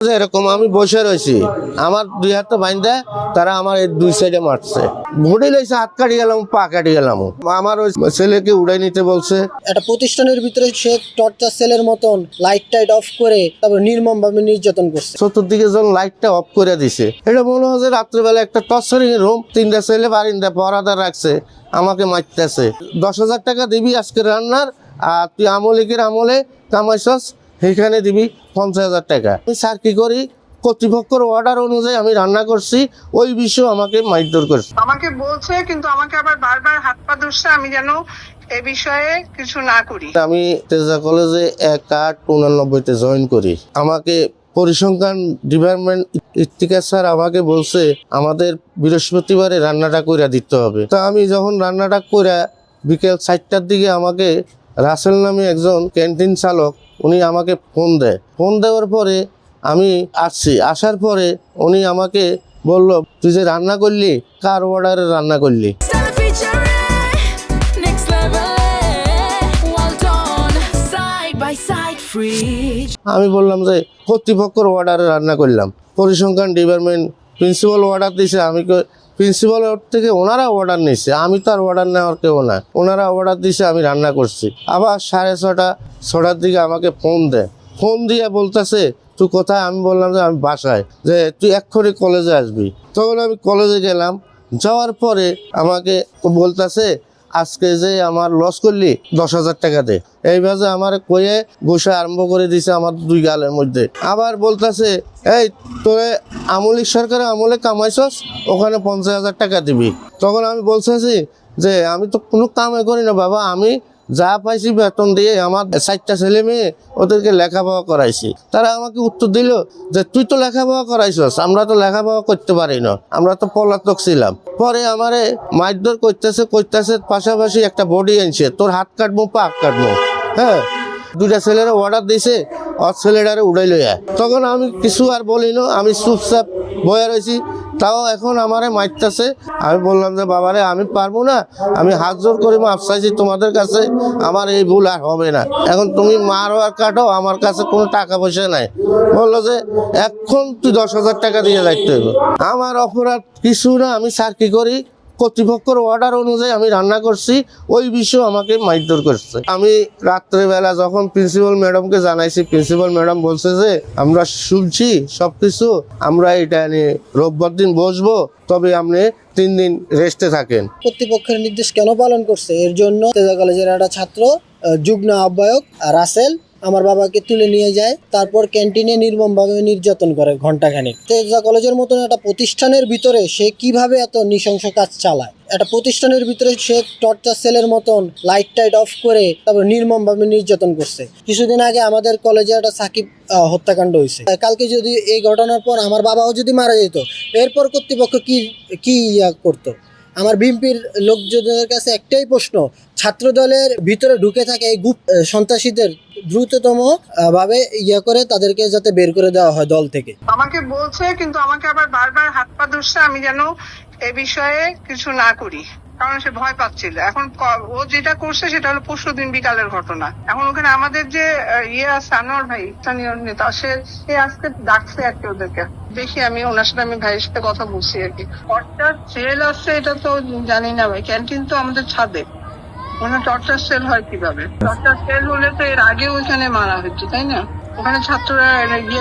এরকম আমি বসে রয়েছি, আমার দুই হাতে বাইন্ধা তারা আমার এই দুই সাইডে মারছে, বডি লইছে, হাত কাটি গেলাম, পা কাটি গেলাম। আমার ওই ছেলেকে উড়াই নিতে বলছে। একটা প্রতিষ্ঠানের ভিতরে সে টর্চার সেলের মতন লাইট টাইট অফ করে তারপর নির্মম ভাবে নির্যাতন করছে। চতুর্দিকে যখন লাইটটা অফ করে দিছে, এটা মনে হয় যে রাত্রেবেলা একটা টর্চারিং রুম, 3টা ছেলে বারিন্দা পহরাদার রাখছে, আমাকে মারতেছে। 10,000 টাকা দিবি আজকে রান্নার, আর তুই আমলিকের আমলে কামাইছস, সেখানে দিবি 50,000 টাকা। আমি স্যার কি করি, কর্তৃপক্ষের অর্ডার অনুযায়ী আমি রান্না করছি, ওই বিষয়ে আমাকে মারধর করছে। আমাকে বলছে, কিন্তু আমাকে আবার বারবার হাত পা ধরছে আমি যেন এ বিষয়ে কিছু না করি। আমি তেজা কলেজে 1/8/89-তে জয়েন করি। আমাকে পরিসংখ্যান ডিপার্টমেন্ট ইত্তিকার স্যার আমাকে বলছে আমাদের বৃহস্পতিবারে রান্নাটা কইরা দিতে হবে। তা আমি যখন রান্নাটা কইরা বিকেল 4টার দিকে আমাকে রাসেল নামে একজন ক্যান্টিন চালক, উনি আমাকে ফোন দেয়। ফোন দেওয়ার পরে আমি আসছি, আসার পরে উনি আমাকে বলল, তুই যে রান্না করলি, কার অর্ডারে রান্না করলি? আমি বললাম যে কর্তৃপক্ষের অর্ডারে রান্না করলাম, পরিসংখ্যান ডিপার্টমেন্ট প্রিন্সিপাল অর্ডার দিয়েছে। আমি প্রিন্সিপাল থেকে ওনারা অর্ডার নিচ্ছে, আমি তো আর অর্ডার নেওয়ার কেউ না, ওনারা অর্ডার দিয়েছে, আমি রান্না করছি। আবার 6:30-6টার দিকে আমাকে ফোন দেয়, ফোন দিয়ে বলতেছে তুই কোথায়? আমি বললাম যে আমি বাসায়, যে তুই এক্ষুনি কলেজে আসবি। তখন আমি কলেজে গেলাম, যাওয়ার পরে আমাকে বলতেছে আজকে যে আমার লস করলি 10,000 টাকা দে। এইভাবে আমার কয়ে ঘুষা আরম্ভ করে দিছে আমার দুই গালের মধ্যে। আবার বলতেছে এই তোরে আমলিক সরকারের আমলে কামাইছস, ওখানে 50,000 টাকা দিবি। তখন আমি বলতেছি যে আমি তো কোনো কামে করি না বাবা, আমি যা পাইছি বেতন দিয়ে আমার 4টা ছেলে মেয়ে, ওদেরকে লেখাপড়া করাইছি। তারা আমাকে উত্তর দিল যে তুই তো লেখাপড়া করাইছস, আমরা তো লেখাপড়া করতে পারি না, আমরা তো পলাতক ছিলাম। পরে আমারে মারধর করতেছে, পাশাপাশি একটা বডি আনছে, তোর হাত কাটবো, পা কাটবো। হ্যাঁ, 2টা ছেলেরা অর্ডার দিয়েছে, ওর ছেলেটারে উড়াই লইয়া। তখন আমি কিছু আর বলি না, আমি চুপচাপ বয়ে রয়েছি। তাও এখন আমারে মারতেছে। আমি বললাম যে বাবারে আমি পারবো না, আমি হাত জোর করে মাপ চাইছি তোমাদের কাছে, আমার এই ভুল আর হবে না, এখন তুমি মারো আর কাটো, আমার কাছে কোনো টাকা পয়সা নাই। বললো যে এখন তুই 10,000 টাকা দিয়ে যাইতে হবে। আমার অপরাধ কিছু না, আমি স্যার কি করি, কর্তৃপক্ষের অর্ডার অনুযায়ী আমি রান্না করছি, ওই বিষয়ে আমাকে মারধর করছে। আমি রাত্রেবেলা যখন প্রিন্সিপাল ম্যাডামকে জানাইছি, প্রিন্সিপাল ম্যাডাম বলছে যে আমরা শুনছি সবকিছু, আমরা এটা নিয়ে রোববার দিন বসবো, তবে আপনি 3 দিন রেস্টে থাকেন। কর্তৃপক্ষের নির্দেশ কেন পালন করছে এর জন্য তেজা কলেজের একটা ছাত্র যুগ্ম আহ্বায়ক রাসেল আমার বাবাকে তুলে নিয়ে যায়, তারপর ক্যান্টিনে নির্মমভাবে নির্যাতন করে ঘন্টাখানেক। তেজা কলেজের মতন একটা প্রতিষ্ঠানের ভিতরে সে কিভাবে এত নৃশংস কাজ চালায়? একটা প্রতিষ্ঠানের ভিতরে সে টর্চার সেলের মতন লাইট টাইট অফ করে তারপর নির্মমভাবে নির্যাতন করছে। কিছুদিন আগে আমাদের কলেজে একটা সাকিব হত্যাকাণ্ড হয়েছে। কালকে যদি এই ঘটনার পর আমার বাবাও যদি মারা যেত, এরপর কর্তৃপক্ষ কি করতো? আমার বিএনপির লোকজনের কাছে একটাই প্রশ্ন, ছাত্র দলের ভিতরে ঢুকে থাকে এই গুপ্ত সন্ত্রাসীদের দ্রুততম ভাবে করে তাদেরকে যাতে বের করে দেওয়া হয় দল থেকে। আমাকে বলছে, কিন্তু আমাকে আবার বারবার হাত পা ধরছে আমি যেন এ বিষয়ে কিছু না করি, কারণ সে ভয় পাচ্ছিল। এখন ও যেটা করছে সেটা হলো পরশুদিন বিকালের ঘটনা। এখন ওখানে আমাদের যে সানোয়ার ভাই, স্থানীয় নেতা, সে আজকে ডাকছে আর কি ওদেরকে। দেখি আমি ওনার সাথে, আমি ভাইয়ের সাথে কথা বলছি আর কি। টর্চার সেল আসছে এটা তো জানি না ভাই, ক্যান্টিন তো আমাদের ছাদে, ওখানে টর্চার সেল হয় কিভাবে? টর্চার সেল হলে তো এর আগে ওইখানে মারা হচ্ছে, তাই না? ওখানে ছাত্ররা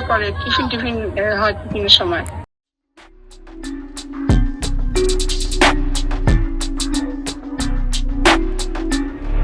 করে টিফিন হয় টিফিনের সময়।